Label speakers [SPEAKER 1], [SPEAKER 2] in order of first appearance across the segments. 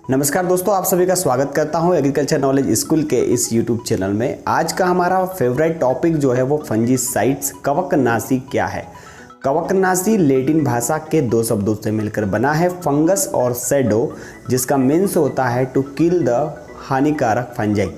[SPEAKER 1] नमस्कार दोस्तों, आप सभी का स्वागत करता हूं एग्रीकल्चर नॉलेज स्कूल के इस यूट्यूब चैनल में। आज का हमारा फेवरेट टॉपिक जो है वो फंजीसाइड्स, कवकनाशी क्या है। कवकनाशी लैटिन भाषा के दो शब्दों से मिलकर बना है, फंगस और सैडो, जिसका मीन्स होता है टू किल द हानिकारक फंजाई।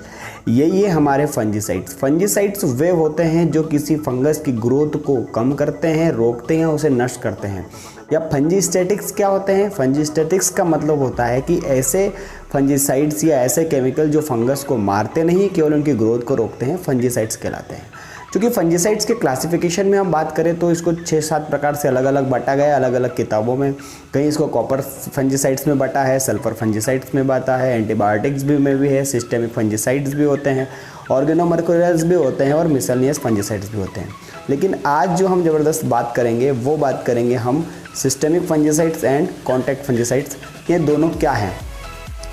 [SPEAKER 1] ये हमारे फंजीसाइड्स वे होते हैं जो किसी फंगस की ग्रोथ को कम करते हैं, रोकते हैं, उसे नष्ट करते हैं। या फंजीस्टेटिक्स क्या होते हैं? फंजीस्टेटिक्स का मतलब होता है कि ऐसे फंजीसाइड्स या ऐसे केमिकल जो फंगस को मारते नहीं, केवल उनकी ग्रोथ को रोकते हैं, फंजीसाइड्स कहलाते हैं। क्योंकि फंजीसाइड्स के क्लासिफिकेशन में हम बात करें तो इसको 6-7 प्रकार से अलग अलग बांटा गया है, अलग अलग किताबों में। कहीं इसको कॉपर फंजीसाइड्स में बांटा है, सल्फर फंजीसाइड्स में बांटा है, एंटीबायोटिक्स भी है, सिस्टेमिक फंजीसाइड्स भी होते हैं, ऑर्गेनोमर्कुरियल्स भी होते हैं और मिसलेनियस फंजीसाइड्स भी होते हैं। लेकिन आज जो हम ज़बरदस्त बात करेंगे वो बात करेंगे हम systemic fungicides and contact fungicides. ये दोनों क्या हैं?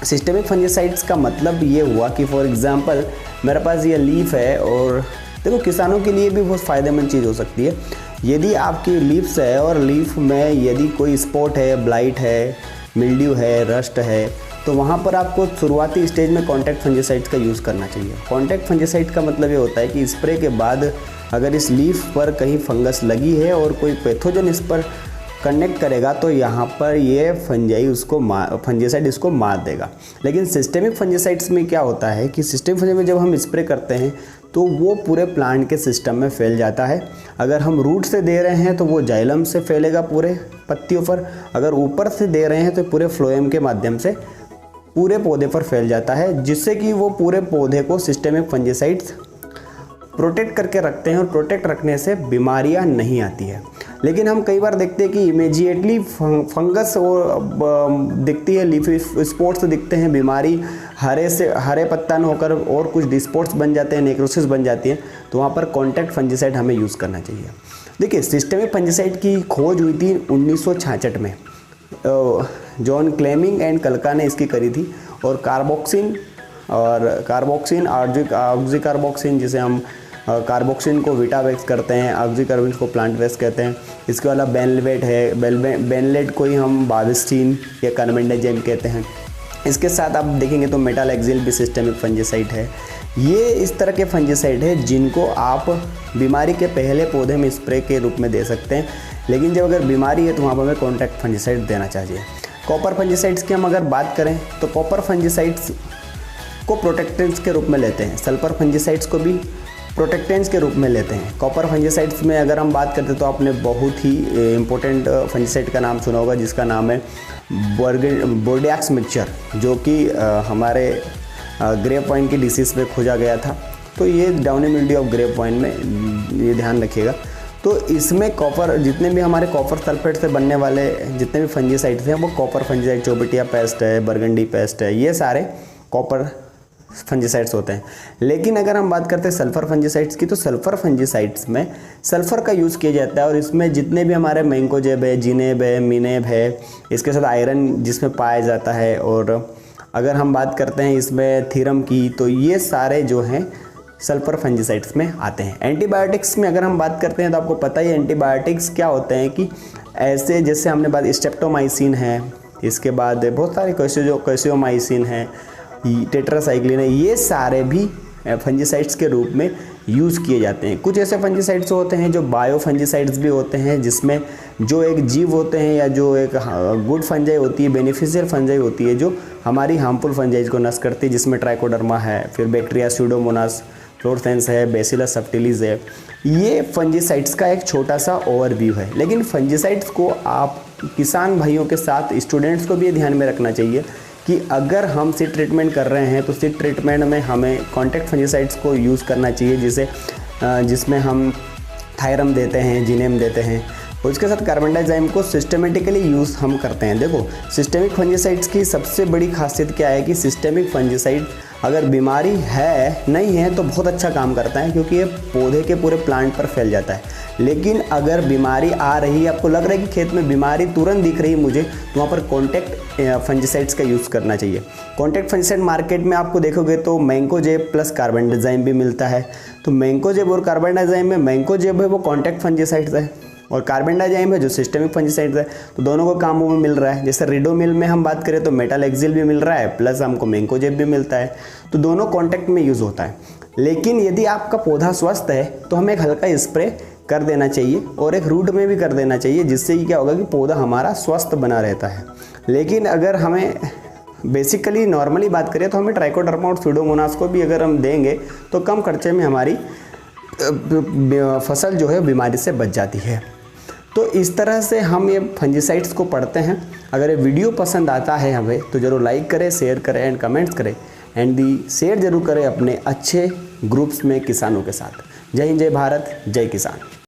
[SPEAKER 1] सिस्टेमिक फंजीसाइड्स का मतलब ये हुआ कि फॉर एग्जांपल मेरे पास ये लीफ है, और देखो किसानों के लिए भी बहुत फ़ायदेमंद चीज़ हो सकती है। यदि आपकी लीफ्स है और लीफ में यदि कोई स्पॉट है, ब्लाइट है, मिल्ड्यू है, रस्ट है, तो वहाँ पर आपको शुरुआती स्टेज में कॉन्टैक्ट फंजीसाइड्स का यूज़ करना चाहिए। कॉन्टैक्ट फंजीसाइड का मतलब ये होता है कि स्प्रे के बाद अगर इस लीफ पर कहीं फंगस लगी है और कोई पैथोजन इस पर कनेक्ट करेगा तो यहाँ पर ये फंजीसाइड इसको मार देगा। लेकिन सिस्टेमिक फंजीसाइड्स में क्या होता है कि सिस्टेमिक फंजीसाइड में जब हम स्प्रे करते हैं तो वो पूरे प्लांट के सिस्टम में फैल जाता है। अगर हम रूट से दे रहे हैं तो वो जाइलम से फैलेगा पूरे पत्तियों पर, अगर ऊपर से दे रहे हैं तो पूरे फ्लोएम के माध्यम से पूरे पौधे पर फैल जाता है, जिससे कि वो पूरे पौधे को सिस्टेमिक फंजीसाइड्स प्रोटेक्ट करके रखते हैं और प्रोटेक्ट रखने से बीमारियां नहीं आती है। लेकिन हम कई बार देखते हैं कि इमीडिएटली फंगस दिखती है, लीफी स्पॉट्स दिखते हैं, बीमारी हरे पत्ता न होकर और कुछ डिस्पॉट्स बन जाते हैं, नेक्रोसिस बन जाती है, तो वहाँ पर कॉन्टैक्ट फंजीसाइड हमें यूज़ करना चाहिए। देखिए, सिस्टेमिक फंजीसाइड की खोज हुई थी 1966 में। जॉन क्लेमिंग एंड कल्का ने इसकी करी थी, और कार्बोक्सिन ऑक्सीकार्बोक्सिन, जिसे हम कार्बोक्सिन को विटावेक्स करते हैं, ऑक्सीकार्बोक्सिन को प्लांटवेक्स कहते हैं। इसके अलावा बेनलेट है, बेनलेट को ही हम बाविस्टीन या कार्बेंडाजिम कहते हैं। इसके साथ आप देखेंगे तो मेटालेक्सिल भी सिस्टेमिक फंजीसाइड है। ये इस तरह के फंजीसाइड है जिनको आप बीमारी के पहले पौधे में स्प्रे के रूप में दे सकते हैं, लेकिन जब अगर बीमारी है तो वहाँ पर हमें कॉन्टैक्ट फंजीसाइड देना चाहिए। कॉपर फंजीसाइड्स की हम अगर बात करें तो कॉपर फंजीसाइड्स को प्रोटेक्टेंट्स के रूप में लेते हैं, सल्फर फंजीसाइड्स को भी प्रोटेक्टेंट्स के रूप में लेते हैं। कॉपर फंजीसाइड्स में अगर हम बात करते तो आपने बहुत ही इम्पोर्टेंट फंजीसाइड का नाम सुना होगा, जिसका नाम है बोर्डियक्स मिक्सचर, जो कि हमारे ग्रेप वाइन की डिसीज़ पे खोजा गया था। तो ये downy mildew of grapevine में ये ध्यान रखिएगा। तो इसमें कॉपर, जितने भी हमारे कॉपर सल्फेट से बनने वाले जितने भी फंजीसाइड्स हैं वो कॉपर फंजीसाइड, चोबिटिया पेस्ट है, बरगंडी पेस्ट है, ये सारे कॉपर फंजीसाइड्स होते हैं। लेकिन अगर हम बात करते हैं सल्फर फंजीसाइड्स की, तो सल्फर फंजीसाइड्स में सल्फर का यूज़ किया जाता है, और इसमें जितने भी हमारे मैंकोजेब है, जिनेब है, मिनेब है, इसके साथ आयरन जिसमें पाया जाता है, और अगर हम बात करते हैं इसमें थीरम की, तो ये सारे जो हैं सल्फर फंजीसाइड्स में आते हैं। एंटीबायोटिक्स में अगर हम बात करते हैं तो आपको पता ही एंटीबायोटिक्स क्या होते हैं कि ऐसे, जैसे हमने बात स्ट्रेप्टोमाइसिन है, इसके बाद बहुत सारे कैसियोमाइसिन है, टेट्रासाइक्लिन है, ये सारे भी फंजीसाइड्स के रूप में यूज़ किए जाते हैं। कुछ ऐसे फंजीसाइड्स होते हैं जो बायो फंजीसाइड्स भी होते हैं, जिसमें जो एक जीव होते हैं या जो एक गुड फंजाई होती है, बेनिफिशियल फंजाई होती है, जो हमारी हार्मफुल फंजाइज को नष्ट करती है, जिसमें ट्राइकोडर्मा है, फिर बैक्टीरिया स्यूडोमोनास फ्लोरेसेंस है, बेसिलस सब्टिलिस है। ये फंजीसाइड्स का एक छोटा सा ओवरव्यू है। लेकिन फंजीसाइड्स को आप किसान भाइयों के साथ स्टूडेंट्स को भी ध्यान में रखना चाहिए कि अगर हम सीड ट्रीटमेंट कर रहे हैं तो सीड ट्रीटमेंट में हमें कॉन्टैक्ट फंजीसाइड्स को यूज़ करना चाहिए, जिसमें हम थायरम देते हैं, जिनेम देते हैं, और इसके साथ कार्बेंडाजिम को सिस्टमेटिकली यूज़ हम करते हैं। देखो, सिस्टेमिक फंजीसाइड्स की सबसे बड़ी खासियत क्या है कि सिस्टेमिक फंजीसाइड अगर बीमारी है नहीं है तो बहुत अच्छा काम करता है, क्योंकि ये पौधे के पूरे प्लांट पर फैल जाता है। लेकिन अगर बीमारी आ रही है, आपको लग रहा है कि खेत में बीमारी तुरंत दिख रही है मुझे, तो वहाँ पर कॉन्टैक्ट फंजीसाइड्स का यूज़ करना चाहिए। कॉन्टैक्ट फंजीसाइड मार्केट में आपको देखोगे तो मैंकोजेब प्लस कार्बेंडाजिम भी मिलता है। तो मैंकोजेब और कार्बेंडाजिम में मैंकोजेब है वो कॉन्टैक्ट फंजीसाइड्स है, और कार्बेंडाजिम है जो सिस्टेमिक फंजीसाइड है, तो दोनों को काम में मिल रहा है। जैसे रिडोमिल में हम बात करें तो मेटालेक्सिल भी मिल रहा है प्लस हमको मैंकोजेब भी मिलता है, तो दोनों कॉन्टैक्ट में यूज़ होता है। लेकिन यदि आपका पौधा स्वस्थ है तो हमें एक हल्का स्प्रे कर देना चाहिए और एक रूट में भी कर देना चाहिए, जिससे कि क्या होगा कि पौधा हमारा स्वस्थ बना रहता है। लेकिन अगर हमें बेसिकली नॉर्मली बात करें तो हमें ट्राइकोडर्मा और स्यूडोमोनास को भी अगर हम देंगे तो कम खर्चे में हमारी फसल जो है बीमारी से बच जाती है। तो इस तरह से हम ये फंजीसाइड्स को पढ़ते हैं। अगर ये वीडियो पसंद आता है हमें तो ज़रूर लाइक करें, शेयर करें एंड कमेंट्स करें एंड दी शेयर ज़रूर करें अपने अच्छे ग्रुप्स में किसानों के साथ। जय हिंद, जय भारत, जय किसान।